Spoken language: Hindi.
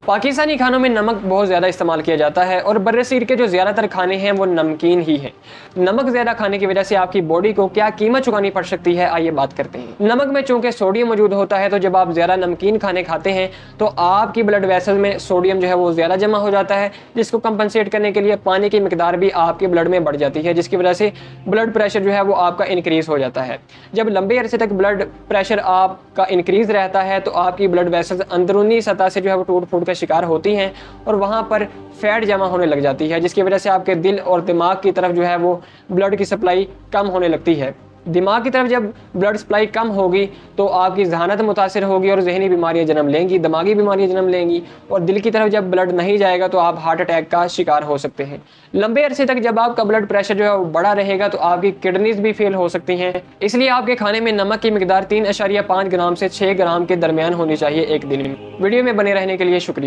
पाकिस्तानी खानों में नमक बहुत ज़्यादा इस्तेमाल किया जाता है और बर्रसीर के जो ज़्यादातर खाने हैं वो नमकीन ही हैं। नमक ज़्यादा खाने की वजह से आपकी बॉडी को क्या कीमत चुकानी पड़ सकती है, आइए बात करते हैं। नमक में चूंकि सोडियम मौजूद होता है, तो जब आप ज़्यादा नमकीन खाने खाते हैं तो आपकी ब्लड वेसल में सोडियम जो है वो ज़्यादा जमा हो जाता है, जिसको कंपनसेट करने के लिए पानी की मिकदार भी आपके ब्लड में बढ़ जाती है, जिसकी वजह से ब्लड प्रेशर जो है वो आपका इंक्रीज़ हो जाता है। जब लंबे अरसे तक ब्लड प्रेशर आपका इंक्रीज़ रहता है तो आपकी ब्लड वेसल्स अंदरूनी सतह से जो है वो टूट फूट का शिकार होती हैं और वहाँ पर फैट जमा होने लग जाती है, जिसकी वजह से आपके दिल और दिमाग की तरफ जो है वो ब्लड की सप्लाई कम होने लगती है। दिमाग की तरफ जब ब्लड सप्लाई कम होगी तो आपकी जहानत मुतासिर होगी और जहनी बीमारियां जन्म लेंगी, दिमागी बीमारियां जन्म लेंगी, और दिल की तरफ जब ब्लड नहीं जाएगा तो आप हार्ट अटैक का शिकार हो सकते हैं। लंबे अरसे तक जब आपका ब्लड प्रेशर जो है वो बढ़ा रहेगा तो आपकी किडनीज भी फेल हो सकती हैं। इसलिए आपके खाने में नमक की मिकदार 3.5 ग्राम से 6 ग्राम के दरमियान होनी चाहिए एक दिन में। वीडियो में बने रहने के लिए शुक्रिया।